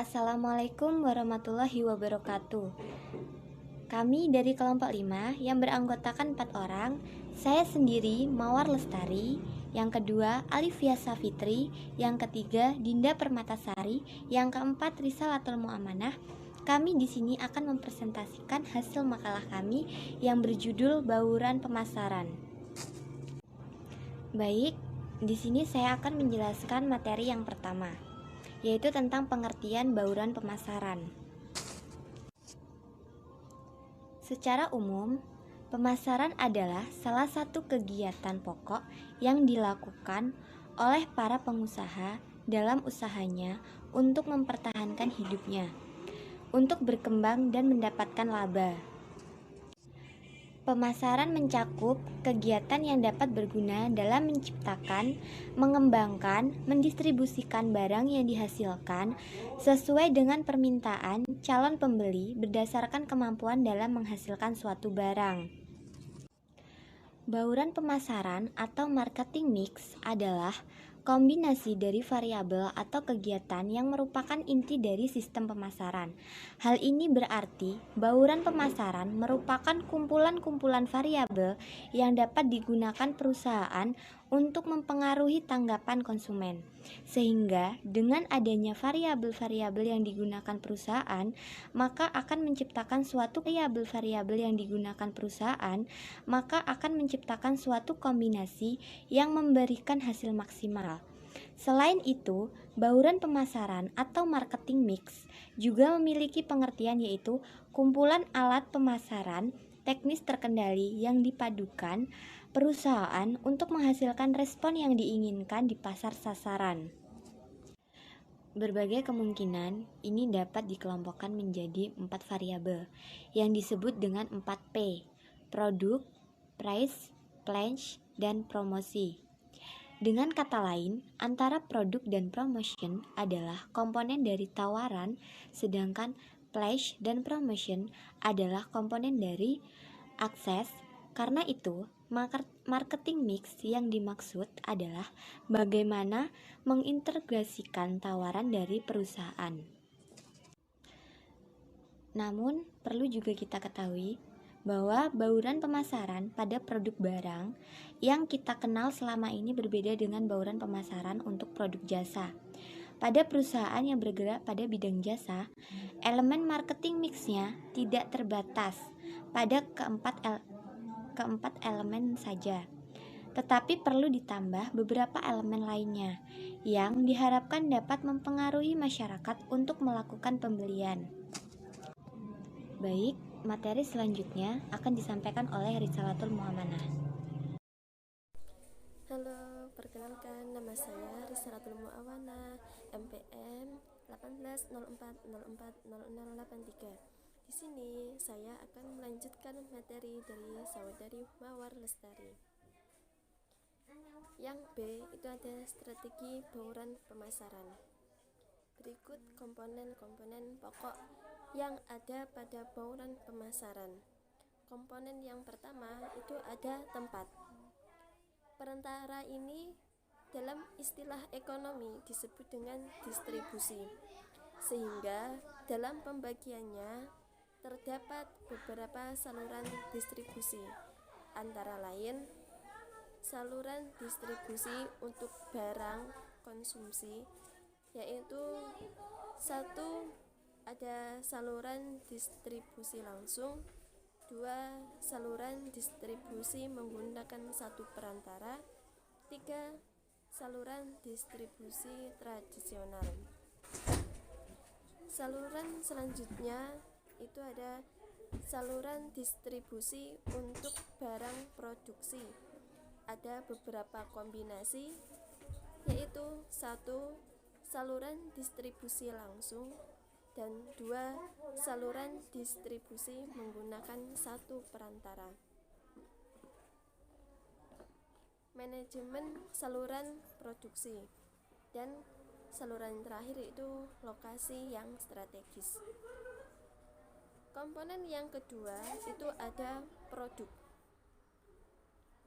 Assalamualaikum warahmatullahi wabarakatuh. Kami dari kelompok 5 yang beranggotakan 4 orang. Saya sendiri Mawar Lestari, yang kedua Alifia Safitri, yang ketiga Dinda Permatasari, yang keempat Risalatul Muamanah. Kami di sini akan mempresentasikan hasil makalah kami yang berjudul Bauran Pemasaran. Baik, di sini saya akan menjelaskan materi yang pertama, yaitu tentang pengertian bauran pemasaran. Secara umum, pemasaran adalah salah satu kegiatan pokok yang dilakukan oleh para pengusaha dalam usahanya untuk mempertahankan hidupnya, untuk berkembang dan mendapatkan laba. Pemasaran mencakup kegiatan yang dapat berguna dalam menciptakan, mengembangkan, mendistribusikan barang yang dihasilkan sesuai dengan permintaan calon pembeli berdasarkan kemampuan dalam menghasilkan suatu barang. Bauran pemasaran atau marketing mix adalah kombinasi dari variabel atau kegiatan yang merupakan inti dari sistem pemasaran. Hal ini berarti bauran pemasaran merupakan kumpulan-kumpulan variabel yang dapat digunakan perusahaan untuk mempengaruhi tanggapan konsumen. Sehingga dengan adanya variabel-variabel yang digunakan perusahaan, maka akan menciptakan suatu variabel-variabel yang digunakan perusahaan, maka akan menciptakan suatu kombinasi yang memberikan hasil maksimal. Selain itu, bauran pemasaran atau marketing mix juga memiliki pengertian, yaitu kumpulan alat pemasaran teknis terkendali yang dipadukan perusahaan untuk menghasilkan respon yang diinginkan di pasar sasaran. Berbagai kemungkinan ini dapat dikelompokkan menjadi 4 variabel yang disebut dengan 4P: produk, price, place, dan promosi. Dengan kata lain, antara produk dan promotion adalah komponen dari tawaran, sedangkan place dan promotion adalah komponen dari akses. Karena itu, marketing mix yang dimaksud adalah bagaimana mengintegrasikan tawaran dari perusahaan. Namun, perlu juga kita ketahui bahwa bauran pemasaran pada produk barang yang kita kenal selama ini berbeda dengan bauran pemasaran untuk produk jasa. Pada perusahaan yang bergerak pada bidang jasa, elemen marketing mix-nya tidak terbatas pada keempat elemen saja, tetapi perlu ditambah beberapa elemen lainnya yang diharapkan dapat mempengaruhi masyarakat untuk melakukan pembelian. Baik, materi selanjutnya akan disampaikan oleh Risalatul Muamanah. Halo, perkenalkan nama saya Risalatul Muamanah, MPM 1804040083. Di sini saya akan melanjutkan materi dari saudari Mawar Lestari. Yang B itu ada strategi bauran pemasaran. Berikut komponen-komponen pokok yang ada pada bauran pemasaran. Komponen yang pertama itu ada tempat. Perantara ini dalam istilah ekonomi disebut dengan distribusi, sehingga dalam pembagiannya terdapat beberapa saluran distribusi, antara lain saluran distribusi untuk barang konsumsi, yaitu satu, ada saluran distribusi langsung, 2. Saluran distribusi menggunakan satu perantara, 3. Saluran distribusi tradisional. Saluran selanjutnya itu ada saluran distribusi untuk barang produksi. Ada beberapa kombinasi, yaitu 1. Saluran distribusi langsung, dan 2. Saluran distribusi menggunakan satu perantara. Manajemen saluran produksi, dan saluran terakhir itu lokasi yang strategis. Komponen yang kedua itu ada produk.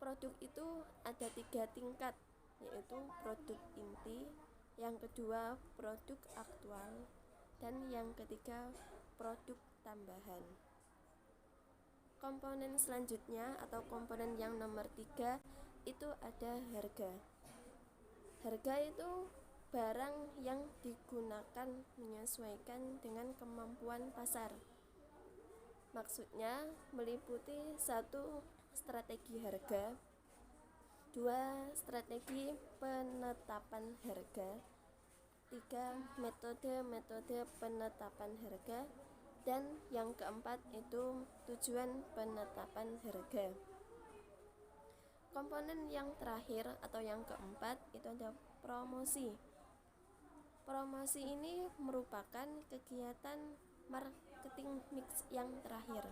Produk itu ada 3 tingkat, yaitu produk inti, yang kedua produk aktual, Dan yang ketiga, produk tambahan. Komponen selanjutnya atau komponen yang nomor 3 itu ada harga. Harga itu barang yang digunakan menyesuaikan dengan kemampuan pasar. Maksudnya meliputi 1. Strategi harga, 2. Strategi penetapan harga, 3. Metode penetapan harga, dan yang keempat itu tujuan penetapan harga. Komponen yang terakhir atau yang keempat itu ada promosi. Promosi ini merupakan kegiatan marketing mix yang terakhir.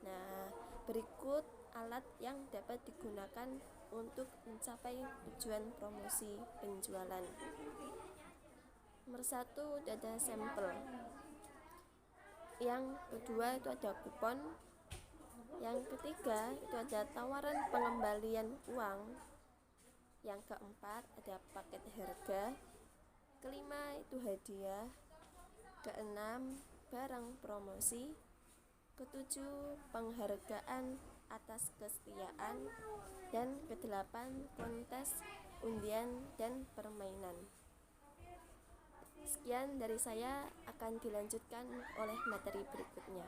Nah, berikut alat yang dapat digunakan untuk mencapai tujuan promosi penjualan. Nomor 1 ada sampel. Yang kedua itu ada kupon. Yang ketiga itu ada tawaran pengembalian uang. Yang keempat ada paket harga. Kelima itu hadiah. Keenam barang promosi. Ketujuh penghargaan atas kesetiaan. Dan kedelapan kontes, undian, dan permainan. Sekian dari saya, akan dilanjutkan oleh materi berikutnya.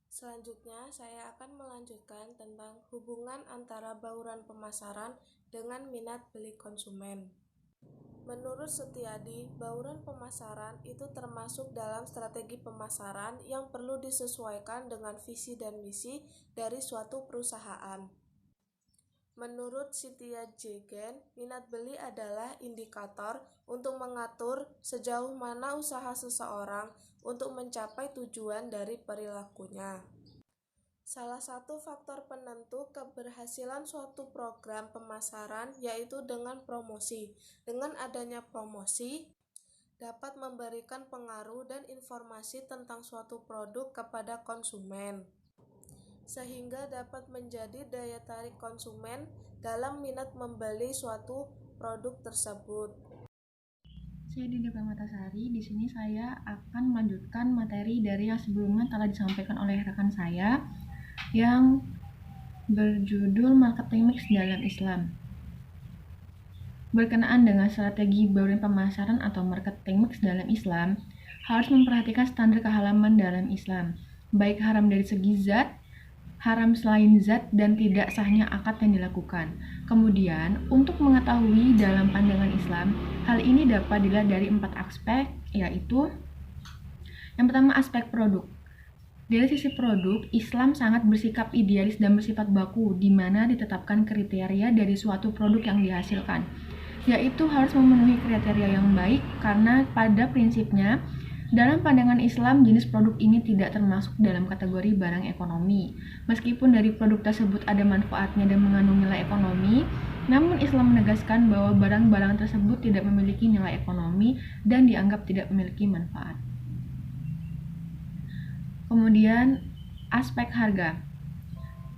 Selanjutnya, saya akan melanjutkan tentang hubungan antara bauran pemasaran dengan minat beli konsumen. Menurut Setiadi, bauran pemasaran itu termasuk dalam strategi pemasaran yang perlu disesuaikan dengan visi dan misi dari suatu perusahaan. Menurut Sitiajigen, minat beli adalah indikator untuk mengatur sejauh mana usaha seseorang untuk mencapai tujuan dari perilakunya. Salah satu faktor penentu keberhasilan suatu program pemasaran yaitu dengan promosi. Dengan adanya promosi, dapat memberikan pengaruh dan informasi tentang suatu produk kepada konsumen, sehingga dapat menjadi daya tarik konsumen dalam minat membeli suatu produk tersebut. Saya Dinda Pramatasari. Di sini saya akan melanjutkan materi dari yang sebelumnya telah disampaikan oleh rekan saya yang berjudul Marketing Mix dalam Islam. Berkenaan dengan strategi bauran pemasaran atau marketing mix dalam Islam, harus memperhatikan standar kehalalan dalam Islam, baik haram dari segi zat, haram selain zat, dan tidak sahnya akad yang dilakukan. Kemudian, untuk mengetahui dalam pandangan Islam, hal ini dapat dilihat dari 4 aspek, yaitu yang pertama aspek produk. Dari sisi produk, Islam sangat bersikap idealis dan bersifat baku, di mana ditetapkan kriteria dari suatu produk yang dihasilkan, yaitu harus memenuhi kriteria yang baik, karena pada prinsipnya, dalam pandangan Islam, jenis produk ini tidak termasuk dalam kategori barang ekonomi. Meskipun dari produk tersebut ada manfaatnya dan mengandung nilai ekonomi, namun Islam menegaskan bahwa barang-barang tersebut tidak memiliki nilai ekonomi dan dianggap tidak memiliki manfaat. Kemudian, aspek harga.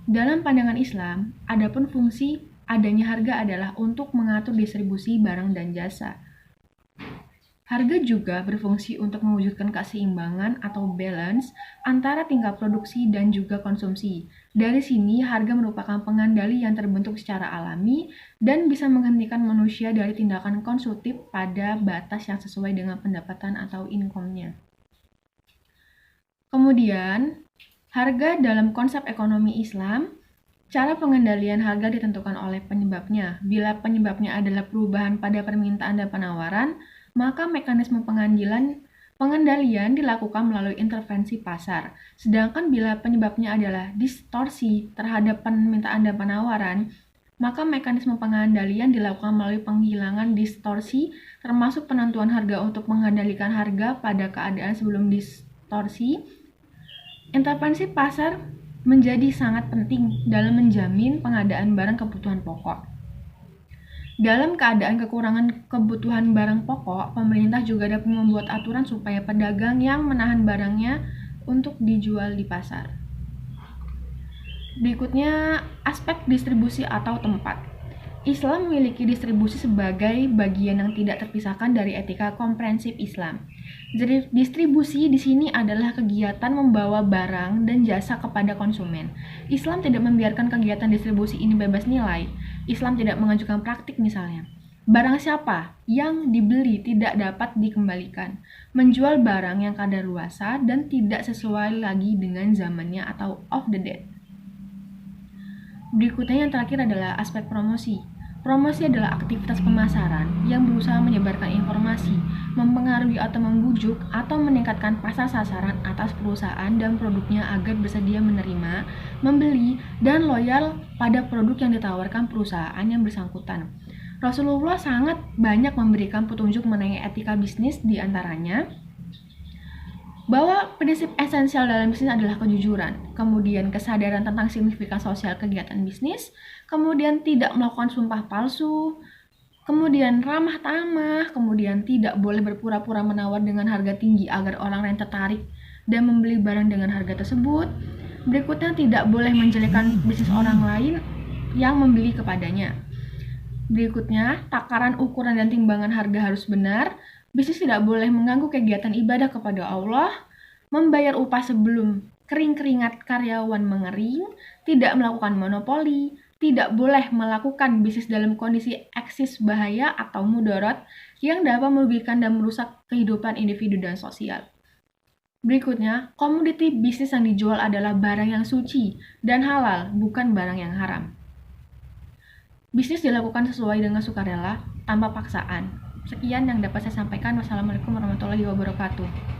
Dalam pandangan Islam, adapun fungsi adanya harga adalah untuk mengatur distribusi barang dan jasa. Harga juga berfungsi untuk mewujudkan keseimbangan atau balance antara tingkat produksi dan juga konsumsi. Dari sini, harga merupakan pengendali yang terbentuk secara alami dan bisa menghentikan manusia dari tindakan konsumtif pada batas yang sesuai dengan pendapatan atau income-nya. Kemudian, harga dalam konsep ekonomi Islam, cara pengendalian harga ditentukan oleh penyebabnya. Bila penyebabnya adalah perubahan pada permintaan dan penawaran, maka mekanisme pengendalian dilakukan melalui intervensi pasar. Sedangkan bila penyebabnya adalah distorsi terhadap permintaan dan penawaran, maka mekanisme pengendalian dilakukan melalui penghilangan distorsi, termasuk penentuan harga untuk mengendalikan harga pada keadaan sebelum distorsi. Intervensi pasar menjadi sangat penting dalam menjamin pengadaan barang kebutuhan pokok. Dalam keadaan kekurangan kebutuhan barang pokok, pemerintah juga dapat membuat aturan supaya pedagang yang menahan barangnya untuk dijual di pasar. Berikutnya, aspek distribusi atau tempat. Islam memiliki distribusi sebagai bagian yang tidak terpisahkan dari etika komprehensif Islam. Jadi, distribusi di sini adalah kegiatan membawa barang dan jasa kepada konsumen. Islam tidak membiarkan kegiatan distribusi ini bebas nilai. Islam tidak mengajukan praktik misalnya. Barang siapa yang dibeli tidak dapat dikembalikan, menjual barang yang kadaluarsa dan tidak sesuai lagi dengan zamannya atau of the date. Berikutnya yang terakhir adalah aspek promosi. Promosi adalah aktivitas pemasaran yang berusaha menyebarkan informasi, mempengaruhi atau membujuk atau meningkatkan pasar sasaran atas perusahaan dan produknya agar bersedia menerima, membeli, dan loyal pada produk yang ditawarkan perusahaan yang bersangkutan. Rasulullah sangat banyak memberikan petunjuk mengenai etika bisnis, di antaranya bahwa prinsip esensial dalam bisnis adalah kejujuran, kemudian kesadaran tentang signifikan sosial kegiatan bisnis, kemudian tidak melakukan sumpah palsu, kemudian ramah tamah, kemudian tidak boleh berpura-pura menawar dengan harga tinggi agar orang lain tertarik dan membeli barang dengan harga tersebut. Berikutnya, tidak boleh menjelekkan bisnis orang lain yang membeli kepadanya. Berikutnya, takaran, ukuran, dan timbangan harga harus benar. Bisnis tidak boleh mengganggu kegiatan ibadah kepada Allah, membayar upah sebelum keringat karyawan mengering, tidak melakukan monopoli, tidak boleh melakukan bisnis dalam kondisi eksis bahaya atau mudarat yang dapat merugikan dan merusak kehidupan individu dan sosial. Berikutnya, komoditi bisnis yang dijual adalah barang yang suci dan halal, bukan barang yang haram. Bisnis dilakukan sesuai dengan sukarela, tanpa paksaan. Sekian yang dapat saya sampaikan. Wassalamualaikum warahmatullahi wabarakatuh.